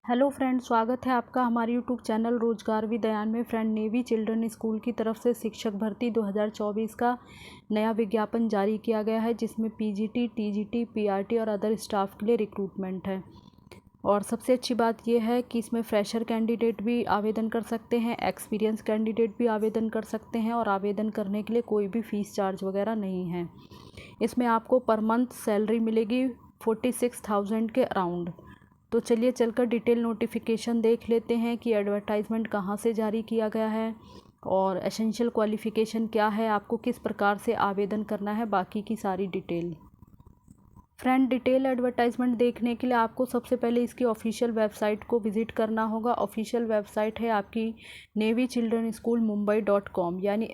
Hello friend, स्वागत है आपका हमारे यूट्यूब चैनल रोजगार विदयान में। फ्रेंड, नेवी चिल्ड्रन स्कूल की तरफ से शिक्षक भर्ती 2024 का नया विज्ञापन जारी किया गया है, जिसमें पीजीटी, टीजीटी, पीआरटी और अदर स्टाफ के लिए रिक्रूटमेंट है। और सबसे अच्छी बात यह है कि इसमें फ्रेशर कैंडिडेट भी आवेदन कर सकते हैं, एक्सपीरियंस कैंडिडेट भी आवेदन कर सकते हैं और आवेदन करने के लिए कोई भी फ़ीस चार्ज वगैरह नहीं है। इसमें आपको पर मंथ सैलरी मिलेगी 46,000 के अराउंड। तो चलिए चलकर डिटेल नोटिफिकेशन देख लेते हैं कि एडवर्टाइजमेंट कहाँ से जारी किया गया है और एसेंशियल क्वालिफ़िकेशन क्या है, आपको किस प्रकार से आवेदन करना है, बाकी की सारी डिटेल। फ्रेंड, डिटेल एडवर्टाइजमेंट देखने के लिए आपको सबसे पहले इसकी ऑफिशियल वेबसाइट को विज़िट करना होगा। ऑफिशियल वेबसाइट है आपकी नेवी चिल्ड्रन स्कूल mumbai.com, यानी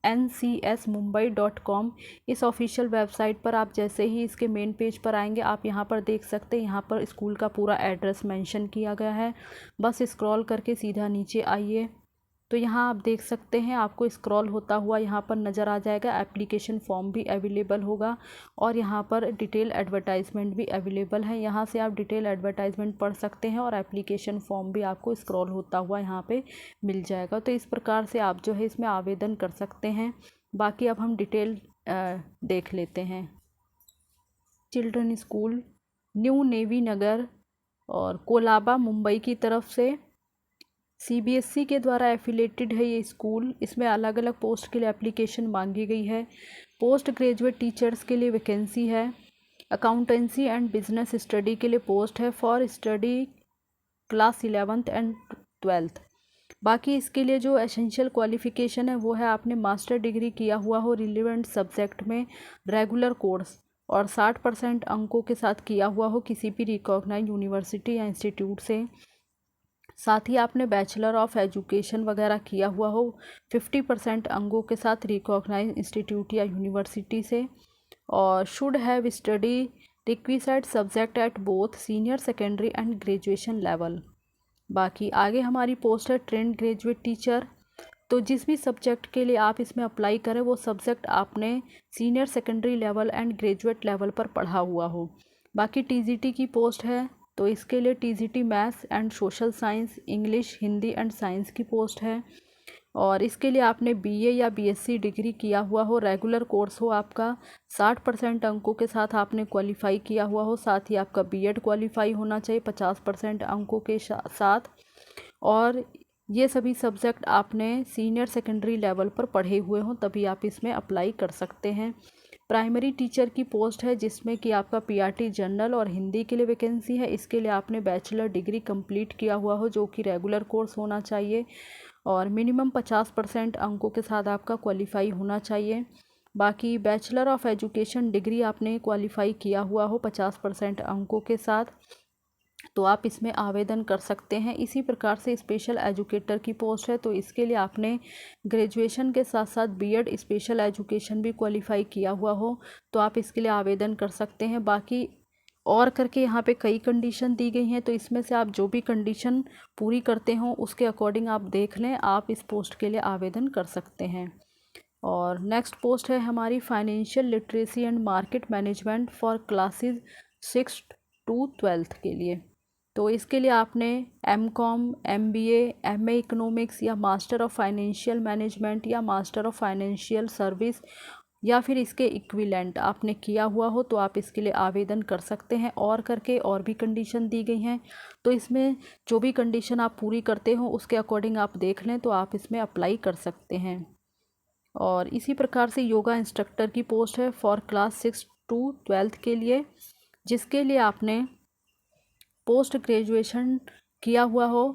NCSmumbai.com। इस ऑफिशियल वेबसाइट पर आप जैसे ही इसके मेन पेज पर आएंगे, आप यहाँ पर देख सकते हैं, यहाँ पर स्कूल का पूरा एड्रेस मेंशन किया गया है। बस स्क्रॉल करके सीधा नीचे आइए तो यहाँ आप देख सकते हैं, आपको स्क्रॉल होता हुआ यहाँ पर नज़र आ जाएगा। एप्लीकेशन फॉर्म भी अवेलेबल होगा और यहाँ पर डिटेल एडवर्टाइजमेंट भी अवेलेबल है। यहाँ से आप डिटेल एडवर्टाइजमेंट पढ़ सकते हैं और एप्लीकेशन फॉर्म भी आपको स्क्रॉल होता हुआ यहाँ पे मिल जाएगा। तो इस प्रकार से आप जो है इसमें आवेदन कर सकते हैं। बाकी अब हम डिटेल देख लेते हैं। चिल्ड्रन स्कूल न्यू नेवी नगर और कोलाबा, मुंबई की तरफ से सीबीएसई के द्वारा एफिलेटेड है ये स्कूल। इसमें अलग अलग पोस्ट के लिए एप्लीकेशन मांगी गई है। पोस्ट ग्रेजुएट टीचर्स के लिए वैकेंसी है। अकाउंटेंसी एंड बिजनेस स्टडी के लिए पोस्ट है for study class 11th and 12th। बाकी इसके लिए जो एसेंशियल क्वालिफ़िकेशन है वो है आपने मास्टर डिग्री किया हुआ हो रिलेवेंट सब्जेक्ट में, रेगुलर कोर्स, और 60% अंकों के साथ किया हुआ हो किसी भी रिकॉग्नाइज यूनिवर्सिटी या इंस्टीट्यूट से। साथ ही आपने बैचलर ऑफ एजुकेशन वगैरह किया हुआ हो 50% अंकों के साथ रिकॉग्नाइज इंस्टीट्यूट या यूनिवर्सिटी से। और should have study requisite subject at both senior secondary and graduation level. बाकी आगे हमारी पोस्ट है ट्रेंड ग्रेजुएट टीचर। तो जिस भी सब्जेक्ट के लिए आप इसमें अप्लाई करें वो सब्जेक्ट आपने senior secondary level and graduate level पर पढ़ा हुआ हो। बाकी टीजीटी की पोस्ट है, तो इसके लिए TGT maths and social science, English, Hindi and science की पोस्ट है। और इसके लिए आपने बीए या बीएससी डिग्री किया हुआ हो, रेगुलर कोर्स हो आपका, 60% अंकों के साथ आपने क्वालिफाई किया हुआ हो। साथ ही आपका बीएड क्वालिफाई होना चाहिए 50% अंकों के साथ। और ये सभी सब्जेक्ट आपने सीनियर सेकेंडरी लेवल पर पढ़े हुए हों, तभी आप इसमें अप्लाई कर सकते हैं। प्राइमरी टीचर की पोस्ट है जिसमें कि आपका पीआरटी जनरल और हिंदी के लिए वैकेंसी है। इसके लिए आपने बैचलर डिग्री कंप्लीट किया हुआ हो, जो कि रेगुलर कोर्स होना चाहिए, और मिनिमम 50% अंकों के साथ आपका क्वालिफाई होना चाहिए। बाकी बैचलर ऑफ एजुकेशन डिग्री आपने क्वालिफाई किया हुआ हो 50% अंकों के साथ, तो आप इसमें आवेदन कर सकते हैं। इसी प्रकार से स्पेशल एजुकेटर की पोस्ट है, तो इसके लिए आपने ग्रेजुएशन के साथ साथ बीएड स्पेशल एजुकेशन भी क्वालिफाई किया हुआ हो, तो आप इसके लिए आवेदन कर सकते हैं। बाकी और करके यहाँ पे कई कंडीशन दी गई हैं, तो इसमें से आप जो भी कंडीशन पूरी करते हो उसके अकॉर्डिंग आप देख लें, आप इस पोस्ट के लिए आवेदन कर सकते हैं। और नेक्स्ट पोस्ट है हमारी financial literacy and market management for classes 6 to 12th के लिए। तो इसके लिए आपने एमकॉम, एमबीए, एमए इकोनॉमिक्स या मास्टर ऑफ फाइनेंशियल मैनेजमेंट या मास्टर ऑफ फाइनेंशियल सर्विस या फिर इसके इक्विवेलेंट आपने किया हुआ हो, तो आप इसके लिए आवेदन कर सकते हैं। और करके और भी कंडीशन दी गई हैं, तो इसमें जो भी कंडीशन आप पूरी करते हो उसके अकॉर्डिंग आप देख लें, तो आप इसमें अप्लाई कर सकते हैं। और इसी प्रकार से योगा इंस्ट्रक्टर की पोस्ट है फॉर क्लास 6 to 12th के लिए, जिसके लिए आपने पोस्ट ग्रेजुएशन किया हुआ हो,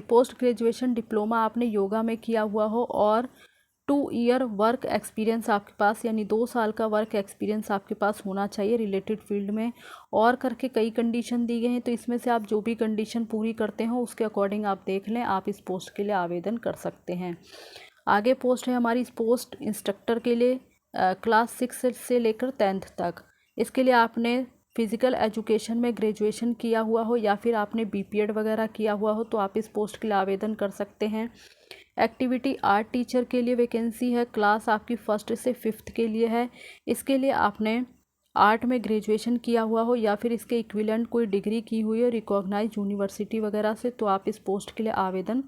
पोस्ट ग्रेजुएशन डिप्लोमा आपने योगा में किया हुआ हो, और 2 ईयर वर्क एक्सपीरियंस आपके पास, यानी 2 साल का वर्क एक्सपीरियंस आपके पास होना चाहिए रिलेटेड फील्ड में। और करके कई कंडीशन दी गई हैं, तो इसमें से आप जो भी कंडीशन पूरी करते हो उसके अकॉर्डिंग आप देख लें, आप इस पोस्ट के लिए आवेदन कर सकते हैं। आगे पोस्ट है हमारी पोस्ट इंस्ट्रक्टर के लिए, क्लास 6 से लेकर 10th तक। इसके लिए आपने फिज़िकल एजुकेशन में ग्रेजुएशन किया हुआ हो या फिर आपने बीपीएड वगैरह किया हुआ हो, तो आप इस पोस्ट के लिए आवेदन कर सकते हैं। एक्टिविटी आर्ट टीचर के लिए वैकेंसी है, क्लास आपकी 1st से 5th के लिए है। इसके लिए आपने आर्ट में ग्रेजुएशन किया हुआ हो या फिर इसके इक्विवेलेंट कोई डिग्री की हुई हो रिकॉग्नाइज यूनिवर्सिटी वगैरह से, तो आप इस पोस्ट के लिए आवेदन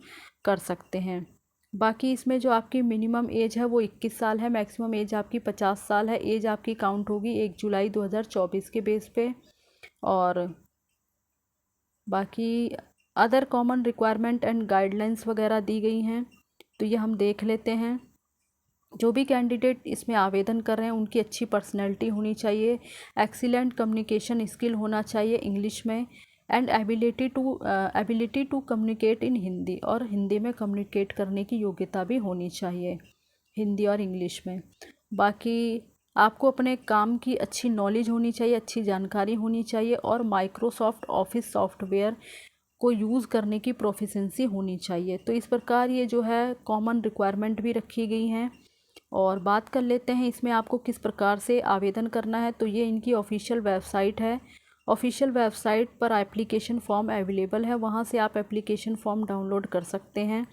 कर सकते हैं। बाकी इसमें जो आपकी मिनिमम एज है वो 21 साल है, मैक्सिमम एज आपकी 50 साल है। एज आपकी काउंट होगी 1 जुलाई 2024 के बेस पे। और बाकी other common requirement and guidelines वगैरह दी गई हैं, तो ये हम देख लेते हैं। जो भी कैंडिडेट इसमें आवेदन कर रहे हैं उनकी अच्छी पर्सनैलिटी होनी चाहिए, एक्सीलेंट कम्युनिकेशन स्किल होना चाहिए इंग्लिश में, and ability to communicate in Hindi, और हिंदी में कम्युनिकेट करने की योग्यता भी होनी चाहिए हिंदी और इंग्लिश में। बाकी आपको अपने काम की अच्छी नॉलेज होनी चाहिए, अच्छी जानकारी होनी चाहिए, और माइक्रोसॉफ्ट ऑफिस सॉफ्टवेयर को यूज़ करने की प्रोफिशेंसी होनी चाहिए। तो इस प्रकार ये जो है कॉमन रिक्वायरमेंट भी रखी गई हैं। और बात कर लेते हैं इसमें आपको किस प्रकार से आवेदन करना है। तो ये इनकी ऑफिशियल वेबसाइट है। ऑफिशियल वेबसाइट पर एप्लीकेशन फॉर्म अवेलेबल है, वहाँ से आप एप्लीकेशन फॉर्म डाउनलोड कर सकते हैं।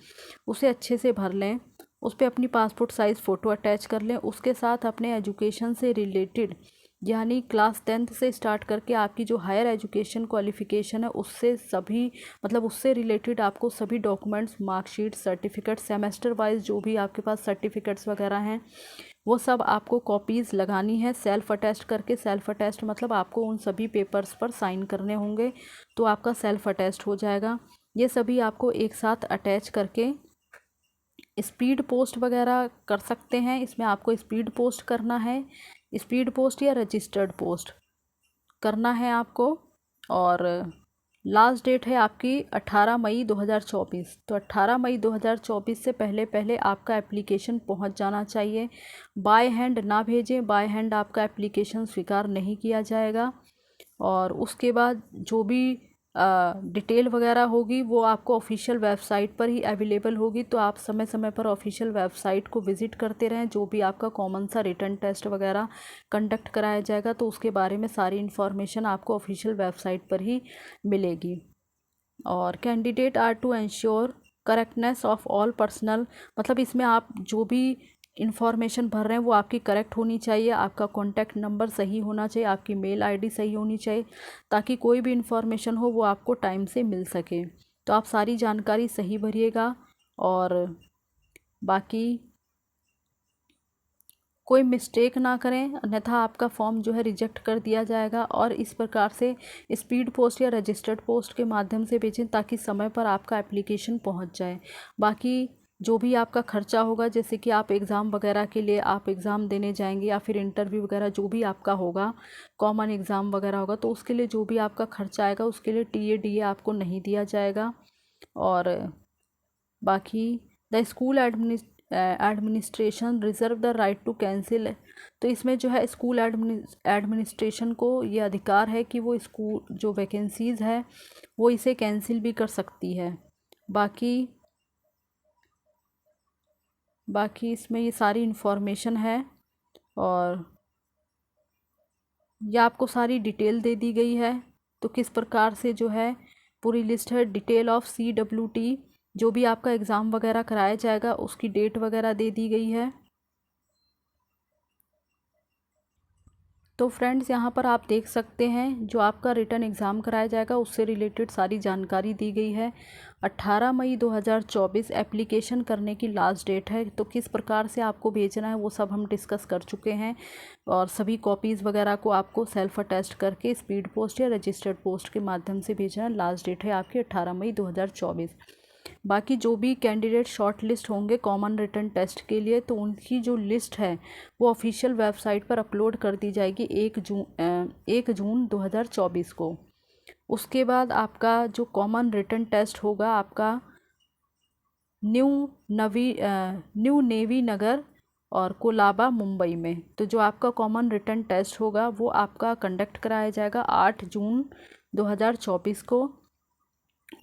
उसे अच्छे से भर लें, उस पर अपनी पासपोर्ट साइज़ फ़ोटो अटैच कर लें, उसके साथ अपने एजुकेशन से रिलेटेड यानी क्लास 10th से स्टार्ट करके आपकी जो हायर एजुकेशन क्वालिफ़िकेशन है उससे सभी उससे रिलेटेड आपको सभी documents, marksheet, certificate, semester wise जो भी आपके पास सर्टिफिकेट्स वगैरह हैं वो सब आपको कॉपीज़ लगानी है सेल्फ़ अटेस्ट करके। सेल्फ़ अटेस्ट मतलब आपको उन सभी पेपर्स पर साइन करने होंगे, तो आपका सेल्फ़ अटेस्ट हो जाएगा। ये सभी आपको एक साथ अटैच करके स्पीड पोस्ट वगैरह कर सकते हैं। इसमें आपको स्पीड पोस्ट करना है, स्पीड पोस्ट या रजिस्टर्ड पोस्ट करना है आपको। और लास्ट डेट है आपकी 18 मई 2024। तो 18 मई 2024 से पहले पहले आपका एप्लीकेशन पहुंच जाना चाहिए। बाय हैंड ना भेजें, बाय हैंड आपका एप्लीकेशन स्वीकार नहीं किया जाएगा। और उसके बाद जो भी डिटेल वगैरह होगी वो आपको ऑफिशियल वेबसाइट पर ही अवेलेबल होगी, तो आप समय समय पर ऑफिशियल वेबसाइट को विज़िट करते रहें। जो भी आपका कॉमन सा रिटन टेस्ट वगैरह कंडक्ट कराया जाएगा तो उसके बारे में सारी इन्फॉर्मेशन आपको ऑफिशियल वेबसाइट पर ही मिलेगी। और candidate are to ensure correctness of all personal, इसमें आप जो भी इन्फॉर्मेशन भर रहे हैं वो आपकी करेक्ट होनी चाहिए। आपका कॉन्टैक्ट नंबर सही होना चाहिए, आपकी मेल आईडी सही होनी चाहिए, ताकि कोई भी इन्फॉर्मेशन हो वो आपको टाइम से मिल सके। तो आप सारी जानकारी सही भरिएगा। और बाकी कोई मिस्टेक ना करें, अन्यथा आपका फॉर्म जो है रिजेक्ट कर दिया जाएगा। और इस प्रकार से स्पीड पोस्ट या रजिस्टर्ड पोस्ट के माध्यम से भेजें ताकि समय पर आपका एप्लीकेशन पहुंच जाए। बाकी जो भी आपका खर्चा होगा, जैसे कि आप एग्ज़ाम वगैरह के लिए आप एग्ज़ाम देने जाएंगे या फिर इंटरव्यू वगैरह जो भी आपका होगा, कॉमन एग्ज़ाम वगैरह होगा, तो उसके लिए जो भी आपका खर्चा आएगा उसके लिए TA DA आपको नहीं दिया जाएगा। और बाकी the school administration reserve the right to cancel. तो इसमें जो है स्कूल एडमिनिस्ट्रेशन को ये अधिकार है कि वो स्कूल जो वैकेंसीज़ है वो इसे कैंसिल भी कर सकती है। बाकी इसमें ये सारी इन्फॉर्मेशन है और ये आपको सारी डिटेल दे दी गई है। तो किस प्रकार से जो है पूरी लिस्ट है, डिटेल ऑफ CWT, जो भी आपका एग्ज़ाम वगैरह कराया जाएगा उसकी डेट वगैरह दे दी गई है। तो फ्रेंड्स यहाँ पर आप देख सकते हैं जो आपका रिटन एग्ज़ाम कराया जाएगा उससे रिलेटेड सारी जानकारी दी गई है। 18 मई 2024 एप्लीकेशन करने की लास्ट डेट है। तो किस प्रकार से आपको भेजना है वो सब हम डिस्कस कर चुके हैं। और सभी कॉपीज़ वगैरह को आपको सेल्फ अटेस्ट करके स्पीड पोस्ट या रजिस्टर्ड पोस्ट के माध्यम से भेजना है। लास्ट डेट है आपकी 18 मई 2024। बाकी जो भी कैंडिडेट शॉर्ट लिस्ट होंगे कॉमन रिटन टेस्ट के लिए, तो उनकी जो लिस्ट है वो ऑफिशियल वेबसाइट पर अपलोड कर दी जाएगी 1 जून 2024 को। उसके बाद आपका जो कॉमन रिटन टेस्ट होगा आपका न्यू नेवी नगर और कोलाबा मुंबई में। तो जो आपका कॉमन रिटन टेस्ट होगा वो आपका कंडक्ट कराया जाएगा 8 जून 2024 को।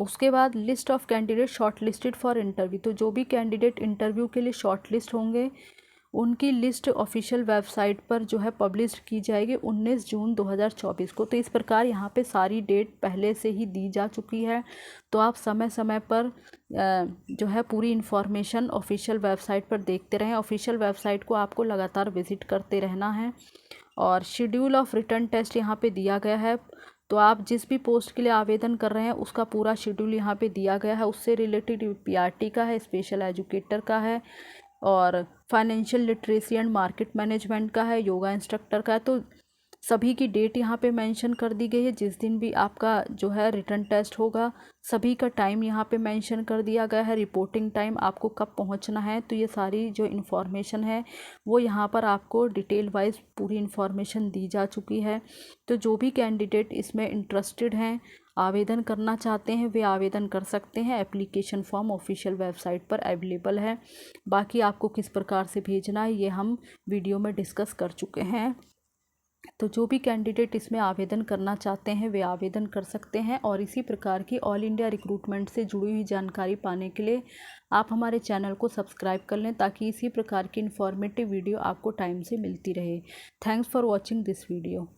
उसके बाद list of candidate short listed for interview. तो जो भी कैंडिडेट इंटरव्यू के लिए शॉर्ट लिस्ट होंगे उनकी लिस्ट ऑफिशियल वेबसाइट पर जो है पब्लिश की जाएगी 19 जून 2024 को। तो इस प्रकार यहाँ पे सारी डेट पहले से ही दी जा चुकी है। तो आप समय समय पर जो है पूरी इन्फॉर्मेशन ऑफिशियल वेबसाइट पर देखते रहें। ऑफिशियल वेबसाइट को आपको लगातार विज़िट करते रहना है। और शेड्यूल ऑफ रिटर्न टेस्ट यहाँ पे दिया गया है। तो आप जिस भी पोस्ट के लिए आवेदन कर रहे हैं उसका पूरा शेड्यूल यहाँ पे दिया गया है। उससे रिलेटेड पीआरटी का है, स्पेशल एजुकेटर का है, और financial literacy and market management का है, योगा इंस्ट्रक्टर का है। तो सभी की डेट यहाँ पे मेंशन कर दी गई है। जिस दिन भी आपका जो है रिटर्न टेस्ट होगा, सभी का टाइम यहाँ पे मेंशन कर दिया गया है, रिपोर्टिंग टाइम, आपको कब पहुँचना है। तो ये सारी जो इन्फॉर्मेशन है वो यहाँ पर आपको डिटेल वाइज पूरी इन्फॉर्मेशन दी जा चुकी है। तो जो भी कैंडिडेट इसमें इंटरेस्टेड हैं, आवेदन करना चाहते हैं, वे आवेदन कर सकते हैं। एप्लीकेशन फॉर्म ऑफिशियल वेबसाइट पर अवेलेबल है। बाकी आपको किस प्रकार से भेजना है ये हम वीडियो में डिस्कस कर चुके हैं। तो जो भी कैंडिडेट इसमें आवेदन करना चाहते हैं वे आवेदन कर सकते हैं। और इसी प्रकार की ऑल इंडिया रिक्रूटमेंट से जुड़ी हुई जानकारी पाने के लिए आप हमारे चैनल को सब्सक्राइब कर लें, ताकि इसी प्रकार की इन्फॉर्मेटिव वीडियो आपको टाइम से मिलती रहे। Thanks for watching this video.